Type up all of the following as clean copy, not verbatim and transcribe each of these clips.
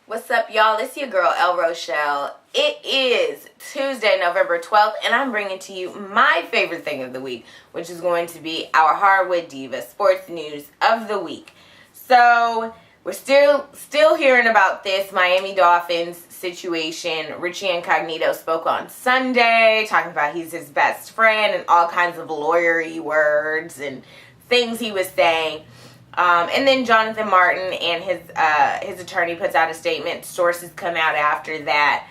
What's up, y'all? It's your girl, El Rochelle. It is Tuesday, November 12th, and I'm bringing to you my favorite thing of the week, which is going to be our Hardwood Diva sports news of the week. So, we're still hearing about this Miami Dolphins situation. Richie Incognito spoke on Sunday, talking about he's his best friend and all kinds of lawyery words and things he was saying. And then Jonathan Martin and his attorney puts out a statement. Sources come out after that,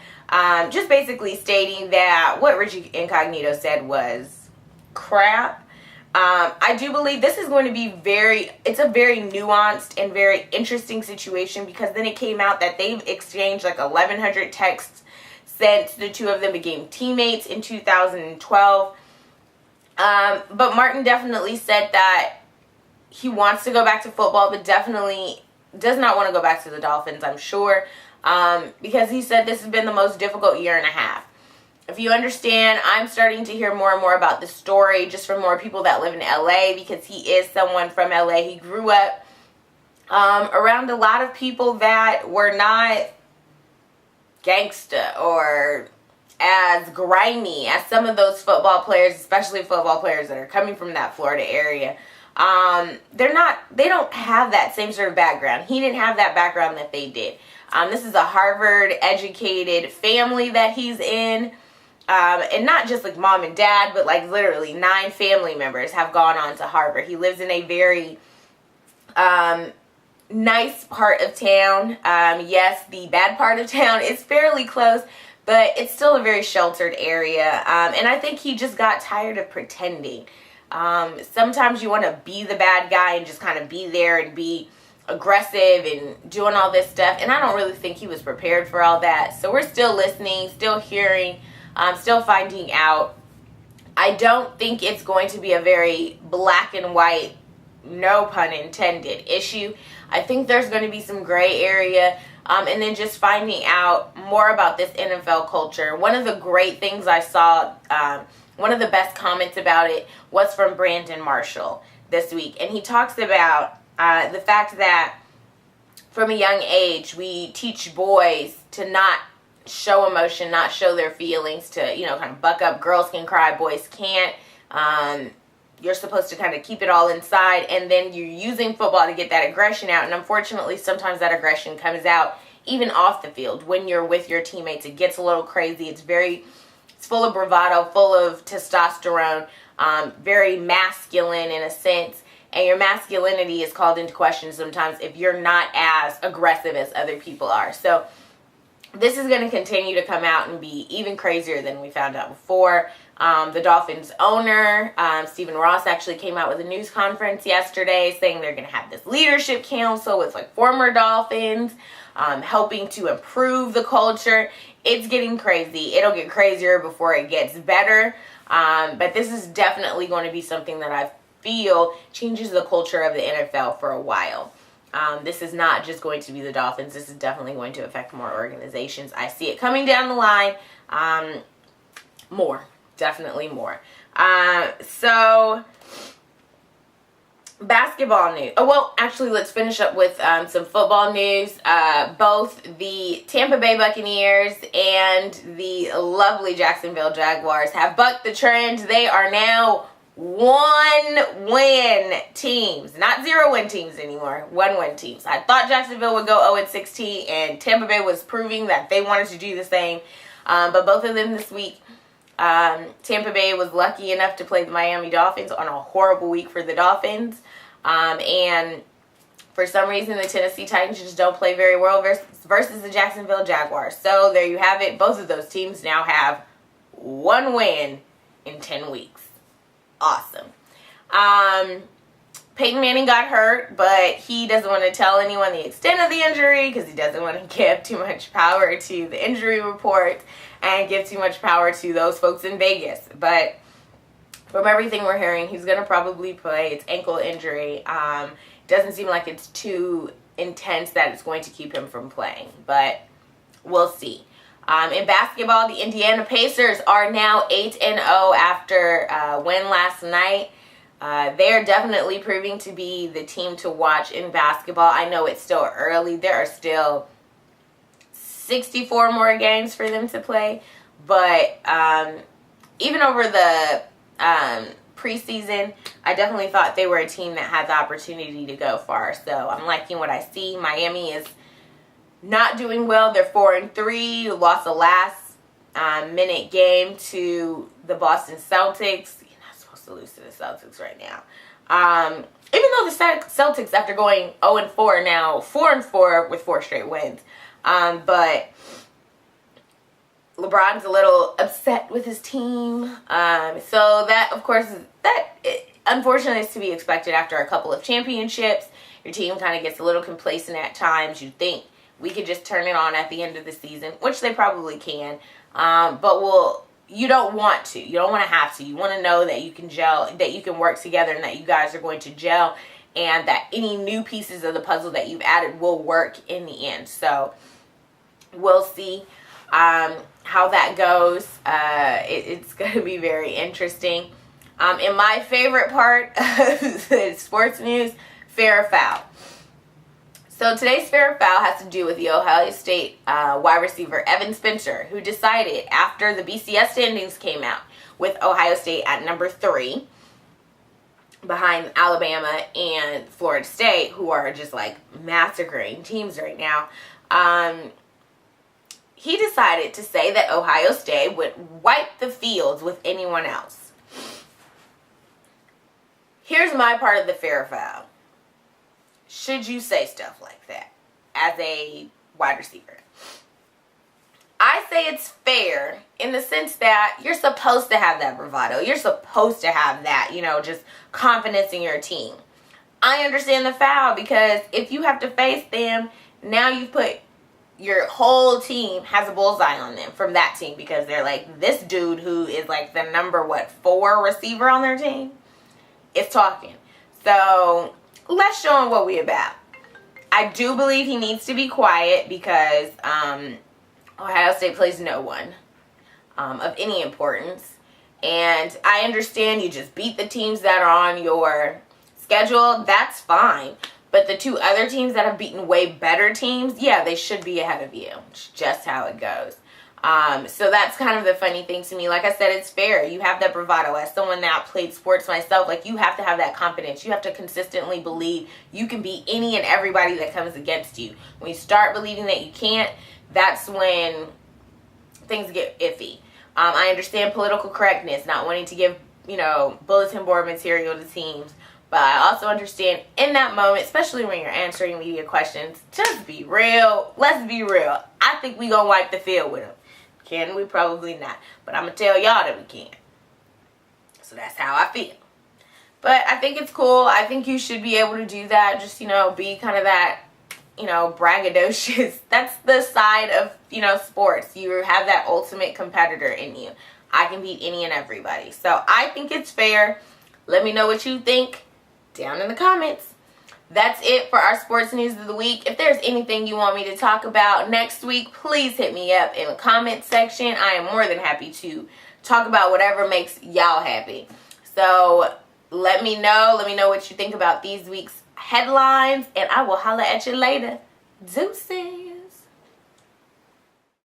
just basically stating that what Richie Incognito said was crap. I do believe this is going to be it's a very nuanced and very interesting situation, because then it came out that they've exchanged like 1,100 texts since the two of them became teammates in 2012. But Martin definitely said that he wants to go back to football, but definitely does not want to go back to the Dolphins, I'm sure, because he said this has been the most difficult year and a half. If you understand, I'm starting to hear more and more about this story just from more people that live in LA, because he is someone from LA. He grew up around a lot of people that were not gangsta or as grimy as some of those football players, especially football players that are coming from that Florida area. They don't have that same sort of background. He didn't have that background that they did. This is a Harvard educated family that he's in. And not just like mom and dad, but like literally 9 family members have gone on to Harvard. He lives in a very, nice part of town. Yes, the bad part of town is fairly close, but it's still a very sheltered area. And I think he just got tired of pretending. Sometimes you want to be the bad guy and just kind of be there and be aggressive and doing all this stuff. And I don't really think he was prepared for all that. So we're still listening, still hearing, still finding out. I don't think it's going to be a very black and white, no pun intended, issue. I think there's going to be some gray area. And then just finding out more about this NFL culture. One of the great things I saw, one of the best comments about it was from Brandon Marshall this week. And he talks about the fact that from a young age, we teach boys to not show emotion, not show their feelings, to, kind of buck up. Girls can cry, boys can't. You're supposed to kind of keep it all inside, and then you're using football to get that aggression out. And unfortunately, sometimes that aggression comes out even off the field when you're with your teammates. It gets a little crazy. It's full of bravado, full of testosterone, very masculine in a sense. And your masculinity is called into question sometimes if you're not as aggressive as other people are. So this is going to continue to come out and be even crazier than we found out before. The Dolphins owner, Stephen Ross, actually came out with a news conference yesterday saying they're going to have this leadership council with like former Dolphins, helping to improve the culture. It's getting crazy. It'll get crazier before it gets better. But this is definitely going to be something that I feel changes the culture of the NFL for a while. This is not just going to be the Dolphins. This is definitely going to affect more organizations. I see it coming down the line. Definitely more. So basketball news. Oh, well, actually, let's finish up with some football news. Both the Tampa Bay Buccaneers and the lovely Jacksonville Jaguars have bucked the trend. They are now 1-win teams, not 0-win teams anymore. 1-win teams. I thought Jacksonville would go 0-16, and Tampa Bay was proving that they wanted to do the same. But both of them this week, Tampa Bay was lucky enough to play the Miami Dolphins on a horrible week for the Dolphins. And for some reason, the Tennessee Titans just don't play very well versus the Jacksonville Jaguars. So there you have it. Both of those teams now have 1 win in 10 weeks. Awesome. Peyton Manning got hurt, but he doesn't want to tell anyone the extent of the injury because he doesn't want to give too much power to the injury report and give too much power to those folks in Vegas. But from everything we're hearing, he's going to probably play. It's ankle injury. Doesn't seem like it's too intense that it's going to keep him from playing, but we'll see. In basketball, the Indiana Pacers are now 8-0 after a win last night. They're definitely proving to be the team to watch in basketball. I know it's still early. There are still 64 more games for them to play. But even over the preseason, I definitely thought they were a team that had the opportunity to go far. So I'm liking what I see. Miami is not doing well. They're 4-3. Lost the last minute game to the Boston Celtics. You're not supposed to lose to the Celtics right now. Even though the Celtics, after going 0-4, now 4-4 with 4 straight wins. But LeBron's a little upset with his team. So that, of course, unfortunately is to be expected after a couple of championships. Your team kind of gets a little complacent at times. You think we could just turn it on at the end of the season, which they probably can. But you don't want to. You don't want to have to. You want to know that you can gel, that you can work together, and that you guys are going to gel, and that any new pieces of the puzzle that you've added will work in the end. So we'll see how that goes. It's going to be very interesting. And my favorite part of the sports news, fair or foul. So today's fair or foul has to do with the Ohio State wide receiver Evan Spencer, who decided after the BCS standings came out with Ohio State at number 3 behind Alabama and Florida State, who are just like massacring teams right now. He decided to say that Ohio State would wipe the fields with anyone else. Here's my part of the fair or foul. Should you say stuff like that as a wide receiver? I say it's fair in the sense that you're supposed to have that bravado. You're supposed to have that, just confidence in your team. I understand the foul because if you have to face them, now you put your whole team has a bullseye on them from that team because they're like, this dude who is like the number, 4 receiver on their team is talking. So let's show him what we about. I do believe he needs to be quiet because Ohio State plays no one of any importance. And I understand you just beat the teams that are on your schedule. That's fine. But the 2 other teams that have beaten way better teams, yeah, they should be ahead of you. It's just how it goes. So that's kind of the funny thing to me. Like I said, it's fair. You have that bravado. As someone that played sports myself, like, you have to have that confidence. You have to consistently believe you can beat any and everybody that comes against you. When you start believing that you can't, that's when things get iffy. I understand political correctness, not wanting to give, bulletin board material to teams. But I also understand in that moment, especially when you're answering media questions, just be real. Let's be real. I think we gonna wipe the field with them. Can we? Probably not. But I'm gonna tell y'all that we can. So that's how I feel. But I think it's cool. I think you should be able to do that. Just, be kind of that, braggadocious. That's the side of, sports. You have that ultimate competitor in you. I can beat any and everybody. So I think it's fair. Let me know what you think down in the comments. That's it for our sports news of the week. If there's anything you want me to talk about next week, please hit me up in the comment section. I am more than happy to talk about whatever makes y'all happy. So let me know. Let me know what you think about these week's headlines, and I will holla at you later. Deuces.